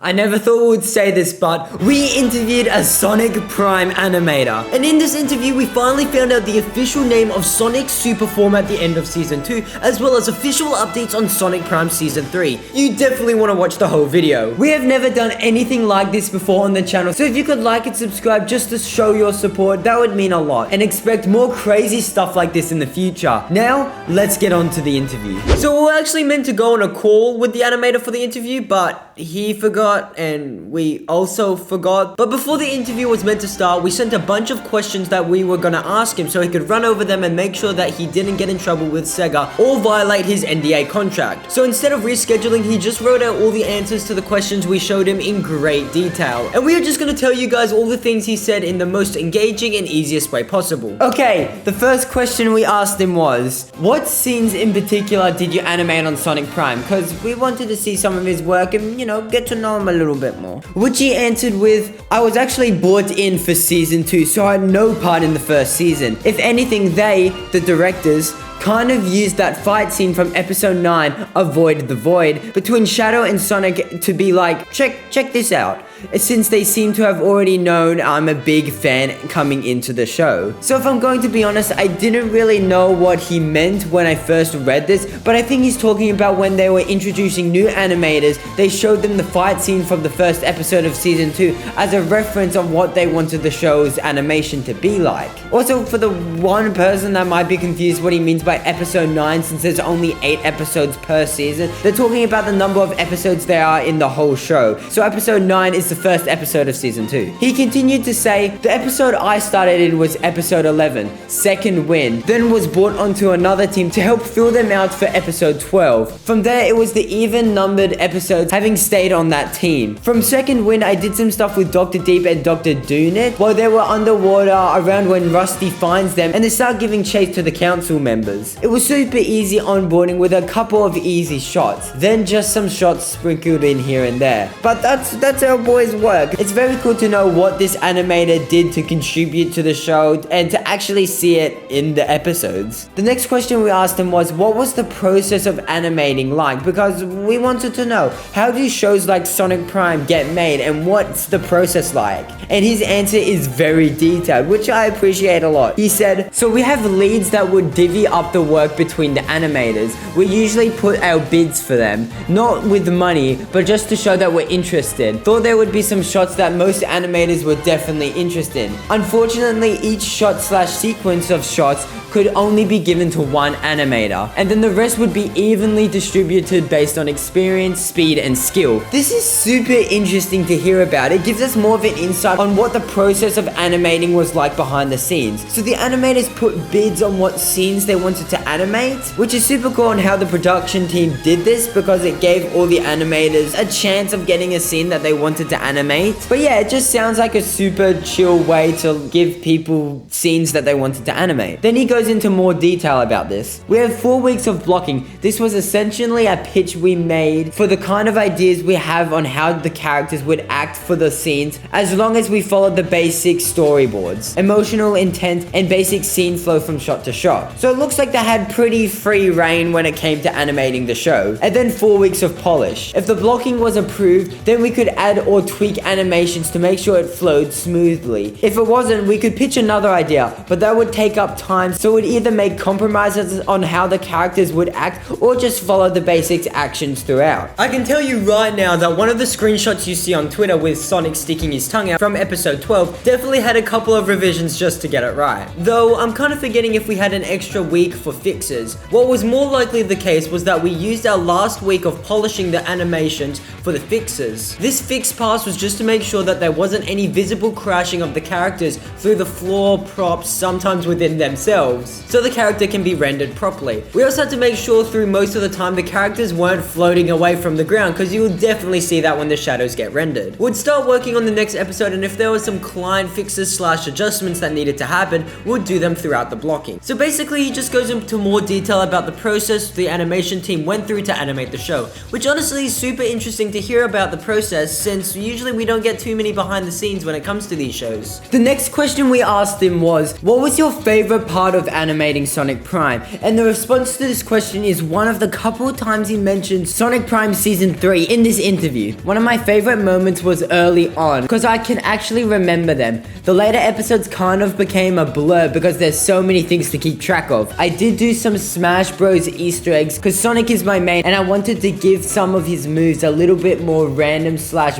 I never thought we would say this, but we interviewed a Sonic Prime Animator. And in this interview, we finally found out the official name of Sonic's super form at the end of Season 2, as well as official updates on Sonic Prime Season 3. You definitely want to watch the whole video. We have never done anything like this before on the channel, so if you could like and subscribe just to show your support, that would mean a lot. And expect more crazy stuff like this in the future. Now, let's get on to the interview. So we were actually meant to go on a call with the animator for the interview, but he forgot and we also forgot. But before the interview was meant to start, we sent a bunch of questions that we were gonna ask him so he could run over them and make sure that he didn't get in trouble with Sega or violate his NDA contract. So instead of rescheduling, he just wrote out all the answers to the questions we showed him in great detail. And we are just gonna tell you guys all the things he said in the most engaging and easiest way possible. Okay, the first question we asked him was, what scenes in particular did you animate on Sonic Prime? Because we wanted to see some of his work and, you know, get to know him a little bit more. Which he answered with, I was actually brought in for Season 2, so I had no part in the first season. If anything, they, the directors, kind of used that fight scene from episode 9, Avoid the Void, between Shadow and Sonic to be like, check this out. Since they seem to have already known I'm a big fan coming into the show. So if I'm going to be honest, I didn't really know what he meant when I first read this, but I think he's talking about when they were introducing new animators, they showed them the fight scene from the first episode of Season 2 as a reference of what they wanted the show's animation to be like. Also, for the one person that might be confused what he means by episode 9, since there's only 8 episodes per season, they're talking about the number of episodes there are in the whole show. So episode 9 is the first episode of Season 2. He continued to say, the episode I started in was episode 11, Second Wind, then was brought onto another team to help fill them out for episode 12. From there, it was the even numbered episodes having stayed on that team. From Second Wind, I did some stuff with Dr. Deep and Dr. Doonit while they were underwater around when Rusty finds them and they start giving chase to the council members. It was super easy onboarding with a couple of easy shots, then just some shots sprinkled in here and there. But that's our boys work. It's very cool to know what this animator did to contribute to the show and to actually see it in the episodes. The next question we asked him was, what was the process of animating like? Because we wanted to know, how do shows like Sonic Prime get made and what's the process like? And his answer is very detailed, which I appreciate a lot. He said, so we have leads that would divvy up the work between the animators. We usually put our bids for them, not with money, but just to show that we're interested. Thought there would be some shots that most animators were definitely interested in. Unfortunately, each shot slash sequence of shots could only be given to one animator, and then the rest would be evenly distributed based on experience, speed, and skill. This is super interesting to hear about. It gives us more of an insight on what the process of animating was like behind the scenes. So the animators put bids on what scenes they wanted to animate, which is super cool on how the production team did this because it gave all the animators a chance of getting a scene that they wanted to animate. But yeah, it just sounds like a super chill way to give people scenes that they wanted to animate. Then he goes into more detail about this. We have 4 weeks of blocking. This was essentially a pitch we made for the kind of ideas we have on how the characters would act for the scenes, as long as we followed the basic storyboards, emotional intent, and basic scene flow from shot to shot. So it looks like they had pretty free reign when it came to animating the show. And then 4 weeks of polish. If the blocking was approved, then we could add or tweak animations to make sure it flowed smoothly. If it wasn't, we could pitch another idea, but that would take up time, so it would either make compromises on how the characters would act or just follow the basic actions throughout. I can tell you right now that one of the screenshots you see on Twitter with Sonic sticking his tongue out from episode 12 definitely had a couple of revisions just to get it right. Though I'm kind of forgetting if we had an extra week for fixes. What was more likely the case was that we used our last week of polishing the animations for the fixes. This fix pass was just to make sure that there wasn't any visible crashing of the characters through the floor props, sometimes within themselves, so the character can be rendered properly. We also had to make sure through most of the time the characters weren't floating away from the ground, because you will definitely see that when the shadows get rendered. We'd start working on the next episode, and if there was some client fixes slash adjustments that needed to happen, we'd do them throughout the blocking. So basically he just goes goes into more detail about the process the animation team went through to animate the show, which honestly is super interesting to hear about the process since usually we don't get too many behind the scenes when it comes to these shows. The next question we asked him was, what was your favorite part of animating Sonic Prime? And the response to this question is one of the couple of times he mentioned Sonic Prime Season 3 in this interview. One of my favorite moments was early on, because I can actually remember them. The later episodes kind of became a blur because there's so many things to keep track of. I did do some Smash Bros Easter eggs because Sonic is my main and I wanted to give some of his moves a little bit more random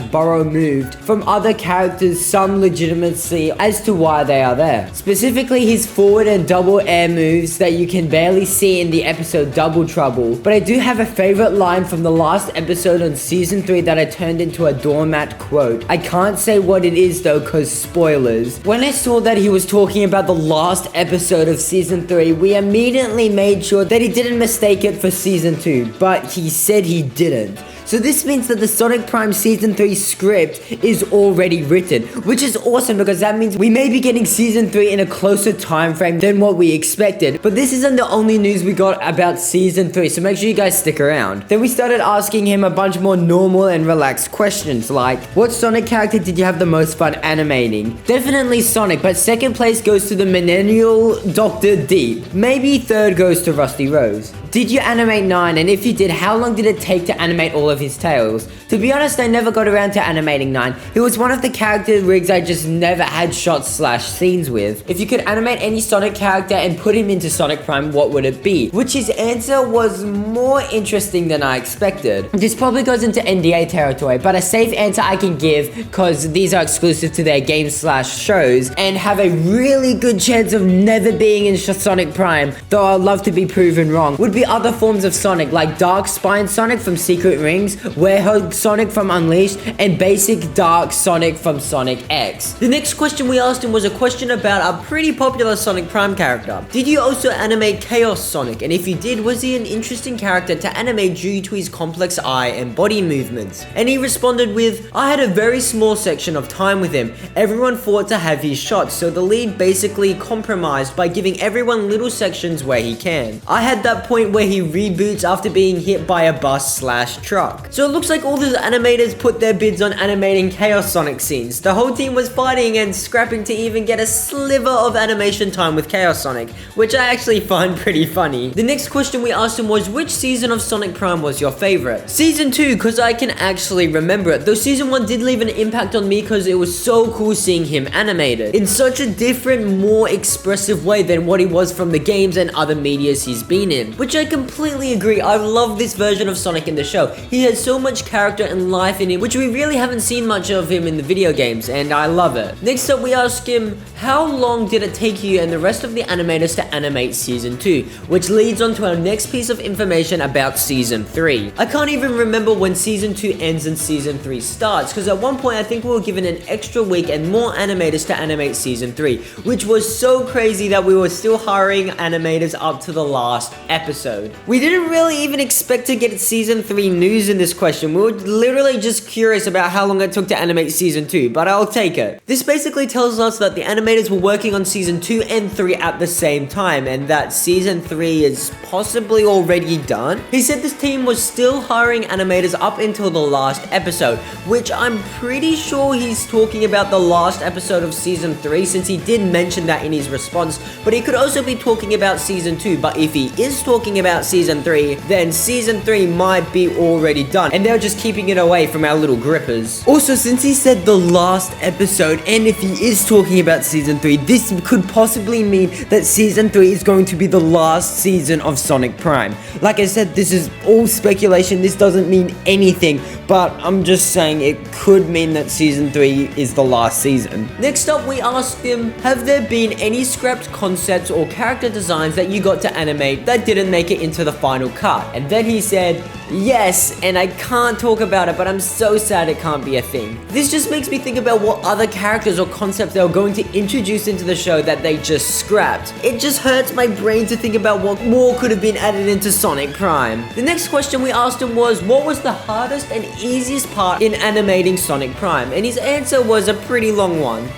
/ borrow moved from other characters, some legitimacy as to why they are there. Specifically his forward and double air moves that you can barely see in the episode Double Trouble. But I do have a favorite line from the last episode on Season 3 that I turned into a doormat quote. I can't say what it is though cause spoilers. When I saw that he was talking about the last episode of Season 3, we immediately made sure that he didn't mistake it for Season 2, but he said he didn't. So this means that the Sonic Prime Season 3 script is already written, which is awesome because that means we may be getting Season 3 in a closer time frame than what we expected. But this isn't the only news we got about Season 3, so make sure you guys stick around. Then we started asking him a bunch more normal and relaxed questions like, what Sonic character did you have the most fun animating? Definitely Sonic, but second place goes to the millennial Dr. D. Maybe third goes to Rusty Rose. Did you animate 9? And if you did, how long did it take to animate all of his tails? To be honest, I never got around to animating 9. He was one of the character rigs I just never had shots / scenes with. If you could animate any Sonic character and put him into Sonic Prime, what would it be? Which his answer was more interesting than I expected. This probably goes into NDA territory, but a safe answer I can give, because these are exclusive to their games / shows, and have a really good chance of never being in Sonic Prime, though I'd love to be proven wrong, would be other forms of Sonic, like Dark Spine Sonic from Secret Rings, Werehog Sonic from Unleashed, and basic Dark Sonic from Sonic X. The next question we asked him was a question about a pretty popular Sonic Prime character. Did you also animate Chaos Sonic? And if you did, was he an interesting character to animate due to his complex eye and body movements? And he responded with, I had a very small section of time with him. Everyone fought to have his shots, so the lead basically compromised by giving everyone little sections where he can. I had that point where he reboots after being hit by a bus / truck. So it looks like all the animators put their bids on animating Chaos Sonic scenes. The whole team was fighting and scrapping to even get a sliver of animation time with Chaos Sonic, which I actually find pretty funny. The next question we asked him was, which season of Sonic Prime was your favorite? Season 2, because I can actually remember it, though Season 1 did leave an impact on me because it was so cool seeing him animated in such a different, more expressive way than what he was from the games and other medias he's been in, which I completely agree. I love this version of Sonic in the show. He has so much character and life in him, which we really haven't seen much of him in the video games, and I love it. Next up, we asked him, how long did it take you and the rest of the animators to animate Season 2? Which leads on to our next piece of information about Season 3. I can't even remember when Season 2 ends and Season 3 starts, because at one point I think we were given an extra week and more animators to animate Season 3, which was so crazy that we were still hiring animators up to the last episode. We didn't really even expect to get Season 3 news in this question. We were literally just curious about how long it took to animate Season 2, but I'll take it. This basically tells us that the animators were working on Season 2 and 3 at the same time, and that Season 3 is possibly already done. He said this team was still hiring animators up until the last episode, which I'm pretty sure he's talking about the last episode of Season 3, since he did mention that in his response, but he could also be talking about Season 2, but if he is talking about Season 3, then Season 3 might be already done, and they're just keeping it away from our little grippers. Also, since he said the last episode, and if he is talking about Season 3, this could possibly mean that Season 3 is going to be the last season of Sonic Prime. Like I said, this is all speculation, this doesn't mean anything, but I'm just saying it could mean that Season 3 is the last season. Next up, we asked him, have there been any scrapped concepts or character designs that you got to animate that didn't make it into the final cut? And then he said, yes, and I can't talk about it, but I'm so sad it can't be a thing. This just makes me think about what other characters or concepts they were going to introduce into the show that they just scrapped. It just hurts my brain to think about what more could have been added into Sonic Prime. The next question we asked him was, what was the hardest and easiest part in animating Sonic Prime? And his answer was a pretty long one.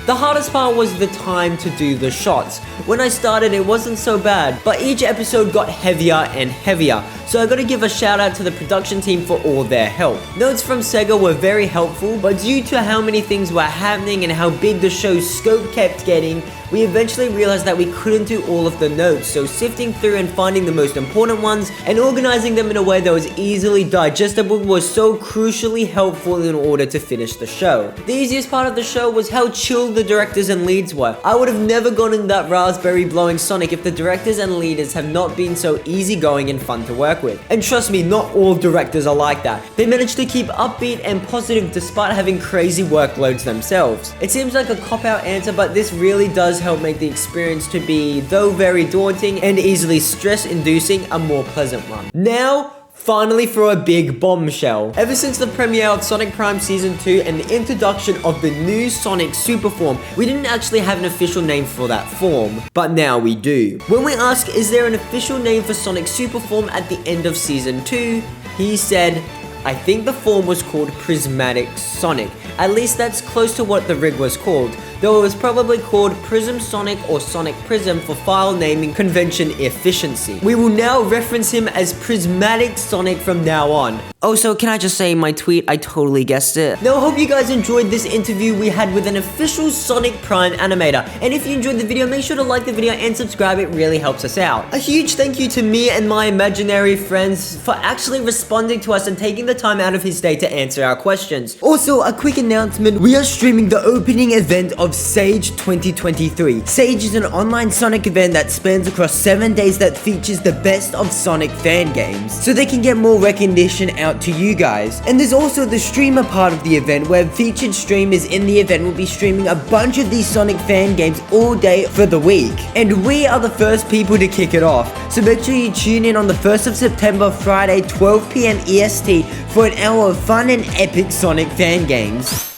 The hardest part was the time to do the shots. When I started, it wasn't so bad, but each episode got heavier and heavier, so I gotta give a shout out to the production team for all their help. Notes from Sega were very helpful, but due to how many things were happening and how big the show's scope kept getting, we eventually realized that we couldn't do all of the notes, so sifting through and finding the most important ones and organizing them in a way that was easily digestible was so crucially helpful in order to finish the show. The easiest part of the show was how chill the directors and leads were. I would have never gotten that raspberry blowing Sonic if the directors and leaders have not been so easygoing and fun to work with. And trust me, not all directors are like that. They managed to keep upbeat and positive despite having crazy workloads themselves. It seems like a cop-out answer, but this really does help make the experience to be, though very daunting and easily stress-inducing, a more pleasant one. Now, finally for a big bombshell. Ever since the premiere of Sonic Prime Season 2 and the introduction of the new Sonic Super Form, we didn't actually have an official name for that form, but now we do. When we ask, is there an official name for Sonic Super Form at the end of Season 2, he said, I think the form was called Prismatic Sonic. At least that's close to what the rig was called, though it was probably called Prism Sonic or Sonic Prism for file naming convention efficiency. We will now reference him as Prismatic Sonic from now on. Also, can I just say in my tweet, I totally guessed it. Now, I hope you guys enjoyed this interview we had with an official Sonic Prime animator. And if you enjoyed the video, make sure to like the video and subscribe, it really helps us out. A huge thank you to me and my imaginary friends for actually responding to us and taking the time out of his day to answer our questions. Also, a quick announcement, we are streaming the opening event of Sage 2023. Sage is an online Sonic event that spans across 7 days that features the best of Sonic fan games, so they can get more recognition out to you guys. And there's also the streamer part of the event, where featured streamers in the event will be streaming a bunch of these Sonic fan games all day for the week. And we are the first people to kick it off, so make sure you tune in on the 1st of September, Friday, 12 PM EST for an hour of fun and epic Sonic fan games.